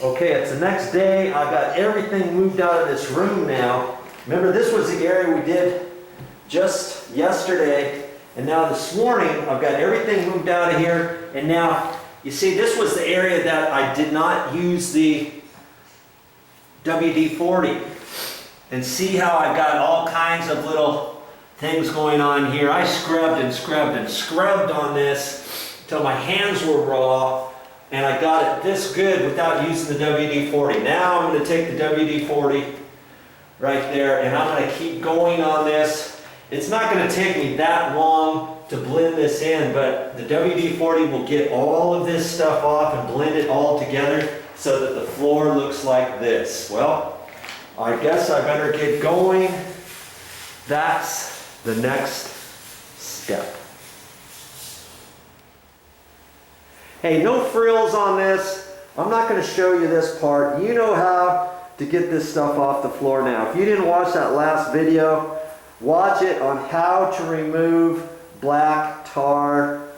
Okay, it's the next day. I've got everything moved out of this room now. Remember, this was the area we did just yesterday, and now this morning I've got everything moved out of here, and now you see this was the area that I did not use the WD-40. And see how I got all kinds of little things going on here. I scrubbed and scrubbed and scrubbed on this until my hands were raw, and I got it this good without using the WD-40. Now I'm going to take the WD-40 right there, and I'm going to keep going on this. It's not going to take me that long to blend this in, but the WD-40 will get all of this stuff off and blend it all together so that the floor looks like this. Well, I guess I better get going. That's the next step. Hey, no frills on this. I'm not going to show you this part. You know how to get this stuff off the floor now. If you didn't watch that last video, watch it on how to remove black tar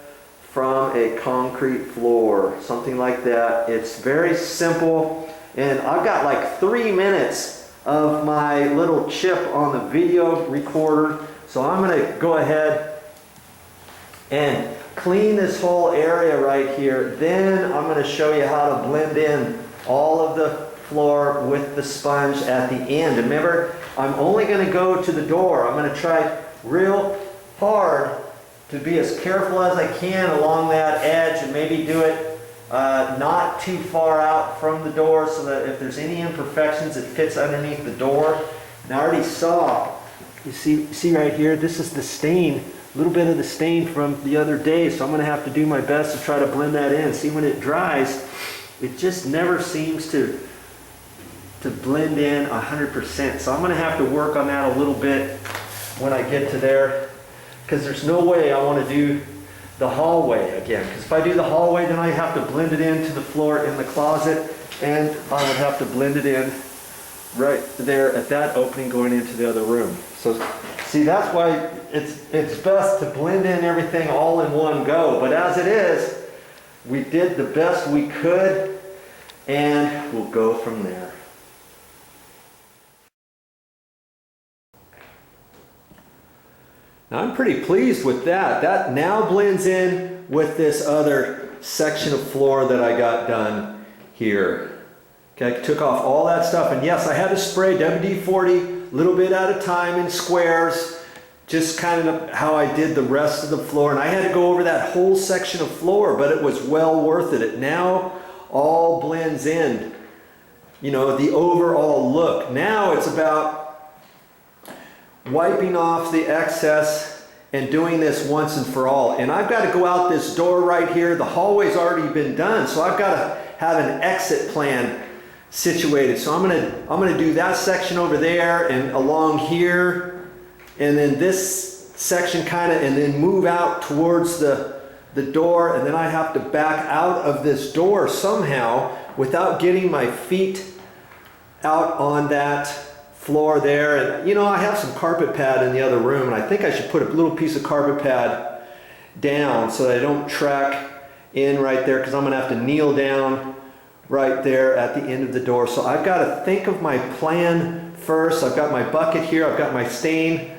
from a concrete floor. Something like that. It's very simple. And I've got like 3 minutes of my little chip on the video recorder. So I'm going to go ahead and clean this whole area right here. Then I'm going to show you how to blend in all of the floor with the sponge at the end. And remember, I'm only going to go to the door. I'm going to try real hard to be as careful as I can along that edge, and maybe do it not too far out from the door so that if there's any imperfections, it fits underneath the door. And I already saw, you see right here, this is the stain, a little bit of the stain from the other day, so I'm going to have to do my best to try to blend that in. See, when it dries, it just never seems to blend in 100%. So I'm going to have to work on that a little bit when I get to there, because there's no way I want to do the hallway again. Because if I do the hallway, then I have to blend it into the floor in the closet, and I would have to blend it in right there at that opening going into the other room. So see, that's why it's best to blend in everything all in one go. But as it is, we did the best we could, and we'll go from there. Now, I'm pretty pleased with that. That now blends in with this other section of floor that I got done here. Okay, I took off all that stuff, and yes, I had to spray WD-40 a little bit at a time in squares, just kind of how I did the rest of the floor. And I had to go over that whole section of floor, but it was well worth it. It now all blends in, you know, the overall look. Now it's about wiping off the excess and doing this once and for all. And I've got to go out this door right here. The hallway's already been done, so I've got to have an exit plan situated. So I'm gonna do that section over there and along here, and then this section kind of, and then move out towards the door, and then I have to back out of this door somehow without getting my feet out on that floor there. And you know, I have some carpet pad in the other room, and I think I should put a little piece of carpet pad down so that I don't track in right there, because I'm gonna have to kneel down right there at the end of the door. So I've got to think of my plan first. I've got my bucket here, I've got my stain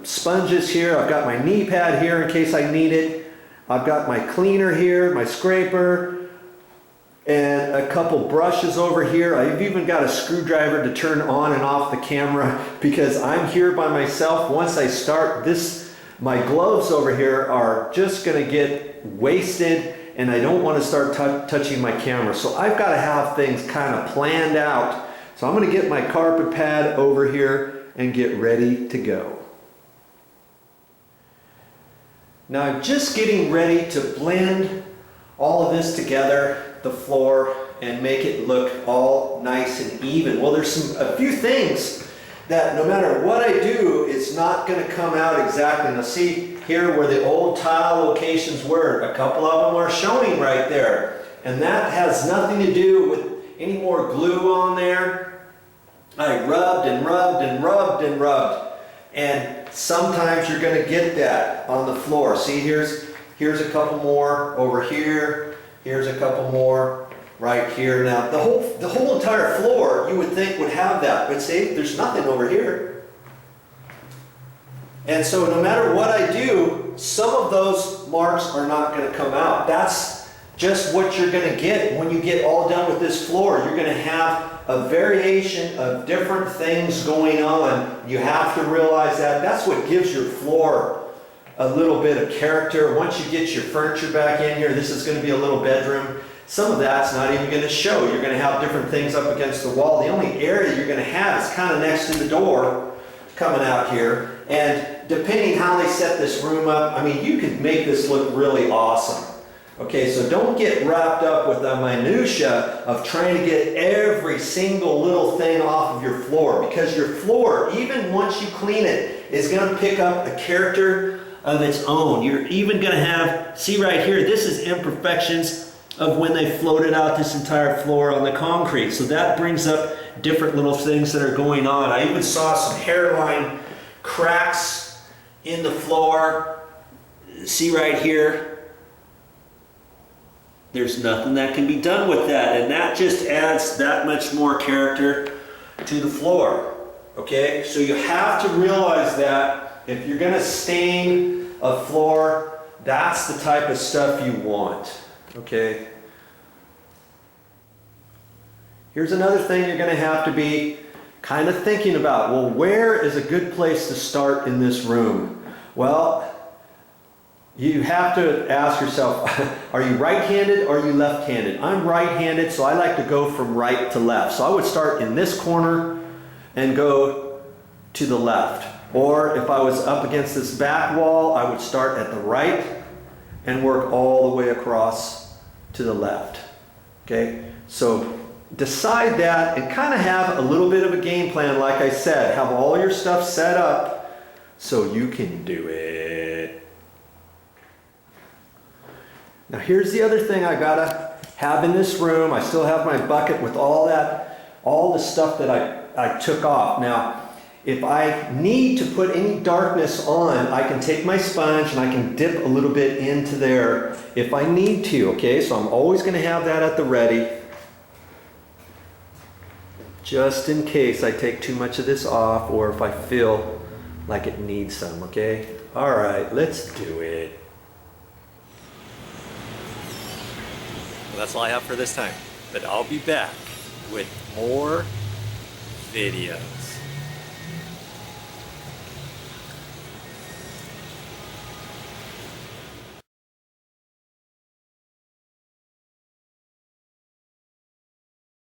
sponges here, I've got my knee pad here in case I need it, I've got my cleaner here, my scraper, and a couple brushes over here. I've even got a screwdriver to turn on and off the camera because I'm here by myself. Once I start this, my gloves over here are just going to get wasted, and I don't want to start touching my camera. So I've got to have things kind of planned out. So I'm going to get my carpet pad over here and get ready to go. Now I'm just getting ready to blend all of this together, the floor, and make it look all nice and even. Well, there's a few things that no matter what I do, it's not going to come out exactly. Now see here where the old tile locations were, a couple of them are showing right there. And that has nothing to do with any more glue on there. I rubbed and rubbed and rubbed and rubbed. And sometimes you're going to get that on the floor. See, here's a couple more over here. Here's a couple more right here. Now the whole entire floor you would think would have that, but see, there's nothing over here. And so no matter what I do, some of those marks are not going to come out. That's just what you're going to get when you get all done with this floor. You're going to have a variation of different things going on. You have to realize that. That's what gives your floor a little bit of character. Once you get your furniture back in here, this is going to be a little bedroom. Some of that's not even going to show. You're going to have different things up against the wall. The only area you're going to have is kind of next to the door coming out here. And depending how they set this room up, I mean, you could make this look really awesome. Okay, so don't get wrapped up with the minutia of trying to get every single little thing off of your floor, because your floor, even once you clean it, is going to pick up a character of its own. You're even going to have, see right here, this is imperfections of when they floated out this entire floor on the concrete. So that brings up different little things that are going on. I even saw some hairline cracks in the floor. See right here? There's nothing that can be done with that, and that just adds that much more character to the floor. Okay, so you have to realize that if you're going to stain a floor, that's the type of stuff you want. Okay. Here's another thing you're going to have to be kind of thinking about. Well, where is a good place to start in this room? Well, you have to ask yourself, are you right-handed or are you left-handed? I'm right-handed, so I like to go from right to left. So I would start in this corner and go to the left. Or if I was up against this back wall, I would start at the right and work all the way across to the left. Okay? So decide that and kind of have a little bit of a game plan, like I said. Have all your stuff set up so you can do it. Now here's the other thing I gotta have in this room. I still have my bucket with all the stuff that I took off. Now, if I need to put any darkness on, I can take my sponge and I can dip a little bit into there if I need to, okay? So I'm always gonna have that at the ready, just in case I take too much of this off or if I feel like it needs some, okay? All right, let's do it. Well, that's all I have for this time, but I'll be back with more videos.